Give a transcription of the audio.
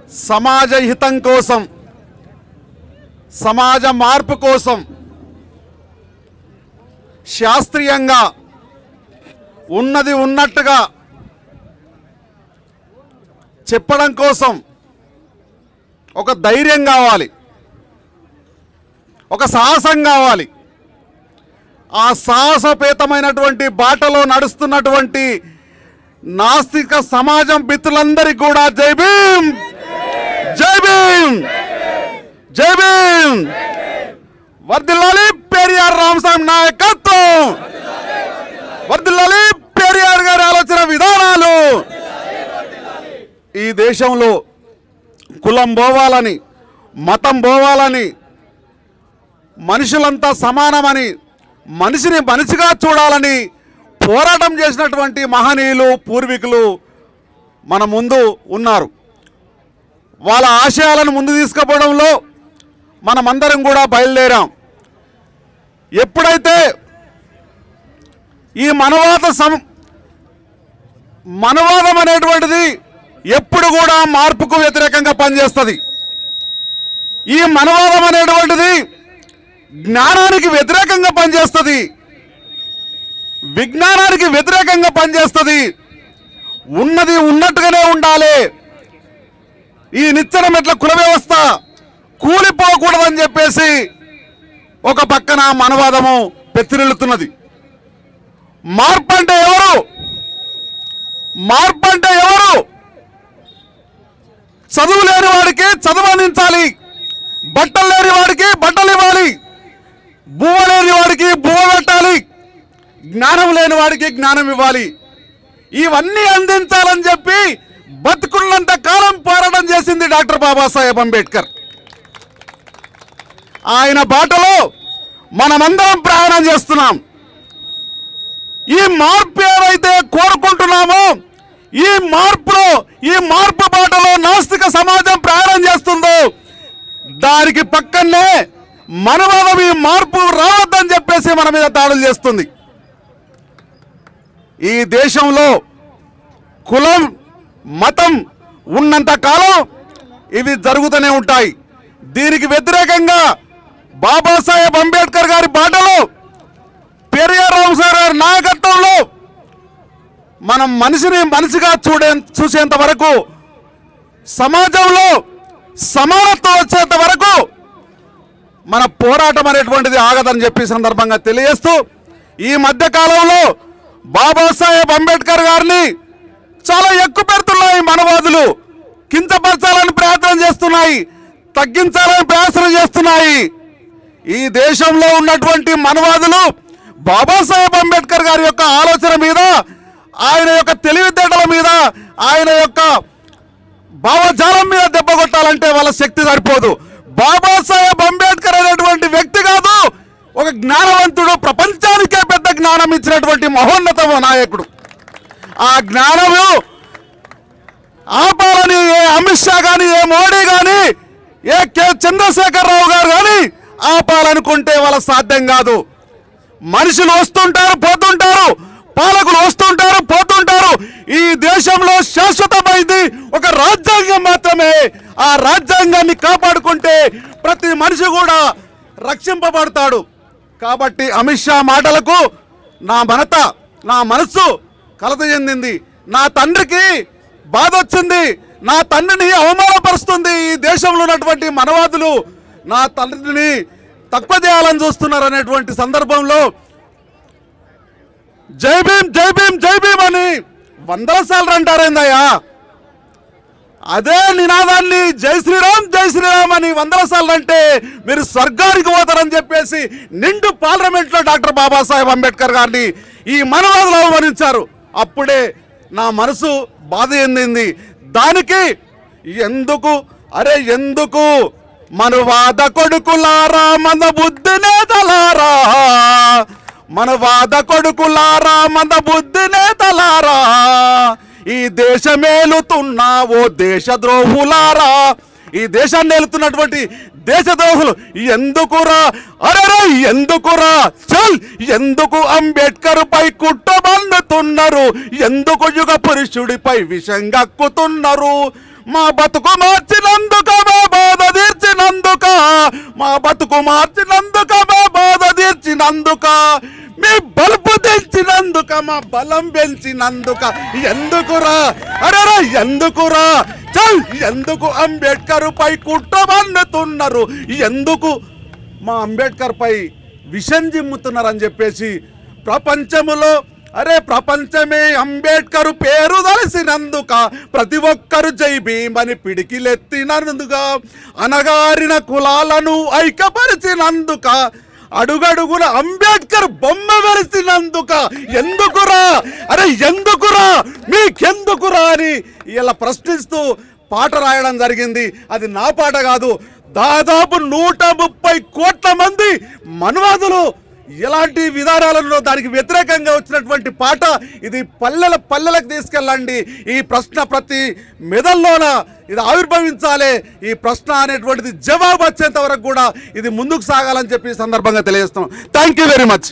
సమాజ హితం కోసం, సమాజ మార్పు కోసం శాస్త్రీయంగా ఉన్నది ఉన్నట్టుగా చెప్పడం కోసం ఒక ధైర్యం కావాలి, ఒక సాహసం కావాలి. ఆ సాహసపేతమైనటువంటి బాటలో నడుస్తున్నటువంటి నాస్తిక సమాజం మిత్రులందరికీ కూడా జై భీమ్, జై భీమ్, జై భీమ్. వర్ధిల్లాలి పెరియార్ రామస్వామి నాయకత్వం, వర్ధిల్లాలి పెరియార్ గారి ఆలోచన విధానాలు. ఈ దేశంలో కులం పోవాలని, మతం పోవాలని, మనుషులంతా సమానమని, మనిషిని మనిషిగా చూడాలని పోరాటం చేసినటువంటి మహనీయులు పూర్వీకులు మన ముందు ఉన్నారు. వాళ్ళ ఆశయాలను ముందు తీసుకుపోవడంలో మనమందరం కూడా బయలుదేరాం. ఎప్పుడైతే ఈ మనవాదం అనేటువంటిది ఎప్పుడు కూడా మార్పుకు వ్యతిరేకంగా పనిచేస్తుంది. ఈ మనవాదం అనేటువంటిది జ్ఞానానికి వ్యతిరేకంగా పనిచేస్తుంది, విజ్ఞానానికి వ్యతిరేకంగా పనిచేస్తుంది. ఉన్నది ఉన్నట్టుగానే ఉండాలి, ఈ నిచ్చెన మెట్ల కుల వ్యవస్థ కూలిపోకూడదని చెప్పేసి ఒక పక్కన మనవాదము పెచ్చిరిల్లుతున్నది. మార్పు అంటే ఎవరు? మార్పు అంటే ఎవరు? చదువు లేని వాడికి చదువు అందించాలి, బట్టలు లేని వాడికి బట్టలు ఇవ్వాలి, బువ్వ లేని వాడికి బువ్వ పెట్టాలి, జ్ఞానం లేని వాడికి జ్ఞానం ఇవ్వాలి. ఇవన్నీ అందించాలని చెప్పి బతుకున్నంత కాలం పోరాటం చేసింది డాక్టర్ బాబాసాహెబ్ అంబేద్కర్. ఆయన బాటలో మనమందరం ప్రయాణం చేస్తున్నాం. ఈ మార్పు ఏవైతే కోరుకుంటున్నామో, ఈ మార్పు బాటలో నాస్తిక సమాజం ప్రయాణం చేస్తుందో దానికి పక్కనే మనవాదం ఈ మార్పు రావద్దని చెప్పేసి మన మీద దాడులు చేస్తుంది. ఈ దేశంలో కులం మతం ఉన్నంత కాలం ఇవి జరుగుతూనే ఉంటాయి. దీనికి వ్యతిరేకంగా బాబాసాహెబ్ అంబేద్కర్ గారి బాటలో, పెరియార్ రామస్వామి గారి నాయకత్వంలో మనం మనిషిని మనిషిగా చూసేంత వరకు, సమాజంలో సమానత్వం వచ్చేంత వరకు మన పోరాటం అనేటువంటిది ఆగదని చెప్పి సందర్భంగా తెలియజేస్తూ, ఈ మధ్య కాలంలో బాబాసాహెబ్ అంబేద్కర్ గారిని చాలా ఎక్కువ పెడుతున్నాయి మనవాదులు, కించపరచాలని ప్రయత్నం చేస్తున్నాయి, తగ్గించాలని ప్రయత్నం చేస్తున్నాయి. ఈ దేశంలో ఉన్నటువంటి మనవాదులు బాబాసాహెబ్ అంబేద్కర్ గారి యొక్క ఆలోచన మీద, ఆయన యొక్క తెలివితేటల మీద, ఆయన యొక్క భావజాలం మీద దెబ్బ కొట్టాలంటే వాళ్ళ శక్తి సరిపోదు. బాబాసాహెబ్ అంబేద్కర్ అనేటువంటి వ్యక్తి కాదు, ఒక జ్ఞానవంతుడు, ప్రపంచానికే పెద్ద జ్ఞానం ఇచ్చినటువంటి మహోన్నత నాయకుడు. ఆ జ్ఞానము ఆపాలని ఏ అమిత్ షా కానీ, ఏ మోడీ కానీ, ఏ చంద్రశేఖరరావు గారు కానీ ఆపాలనుకుంటే వాళ్ళ సాధ్యం కాదు. మనుషులు వస్తుంటారు పోతుంటారు, పాలకులు వస్తుంటారు పోతుంటారు. ఈ దేశంలో శాశ్వతమైంది ఒక రాజ్యాంగం మాత్రమే. ఆ రాజ్యాంగాన్ని కాపాడుకుంటే ప్రతి మనిషి కూడా రక్షింపబడతాడు. కాబట్టి అమిత్ షా మాటలకు నా మనస్సు కలత చెందింది. నా తండ్రికి బాధ వచ్చింది, నా తండ్రిని అవమానపరుస్తుంది ఈ దేశంలో ఉన్నటువంటి మనవాదులు, నా తండ్రిని తక్కువ చేయాలని చూస్తున్నారు అనేటువంటి సందర్భంలో జై భీమ్, జై భీమ్, జై భీమ్ అని 100 సార్లు అంటారేందయ్యా? అదే నినాదాన్ని జై శ్రీరామ్, జై శ్రీరామ్ అని 100 సార్లు అంటే మీరు స్వర్గానికి పోతారని చెప్పేసి నిండు పార్లమెంట్లో డాక్టర్ బాబాసాహెబ్ అంబేద్కర్ గారిని ఈ మనవాదులు అవమానించారు. అప్పుడే నా మనసు బాధ చెందింది. దానికి ఎందుకు మనవాద కొడుకులారా, మన బుద్ధి నేతలారా, మనవాద కొడుకులారా, మన బుద్ధి నేతలారా, ఈ దేశమేలుతున్నా ఓ దేశద్రోహులారా, ఈ దేశాన్ని ఏలుతున్నటువంటి దేశద్రోహులు ఎందుకురా, అరే ఎందుకురా, చల్ ఎందుకు అంబేద్కర్ పై కుట్రబన్నుతున్నారు, ఎందుకు యుగ పురుషుడిపై విషం గక్కుతున్నారు, మా బతుకు మార్చిన బతుకు మార్చినందుక మా బాధ తీర్చినందుక మీ బలుపు తెచ్చినందుక మా బలం పెంచినందుక ఎందుకురా అరే ఎందుకురా చల్ ఎందుకు అంబేద్కర్ పై కుట్రబన్నుతున్నారు ఎందుకు మా అంబేద్కర్ పై విషం జిమ్ముతున్నారని చెప్పేసి ప్రపంచమే అంబేద్కర్ పేరు తెలిసినందుక ప్రతి ఒక్కరు జై భీమని పిడికిలెత్తినందుక అనగారిన కులాలను ఐక్యపరిచినందుక అడుగడుగున అంబేద్కర్ బొమ్మ వెలిసినందుక ఎందుకురా అరే ఎందుకురా మీకెందుకురా అని ఇలా ప్రశ్నిస్తూ పాట రాయడం జరిగింది. అది నా పాట కాదు, దాదాపు 130 కోట్ల మంది మనువాదులు ఇలాంటి విధానాలలో దానికి వ్యతిరేకంగా వచ్చినటువంటి పాట ఇది. పల్లెలకు తీసుకెళ్ళండి. ఈ ప్రశ్న ప్రతి మెదల్లోన ఇది ఆవిర్భవించాలి. ఈ ప్రశ్న అనేటువంటిది జవాబు వచ్చేంత వరకు కూడా ఇది ముందుకు సాగాలని చెప్పి సందర్భంగా తెలియజేస్తాం. Thank you very much.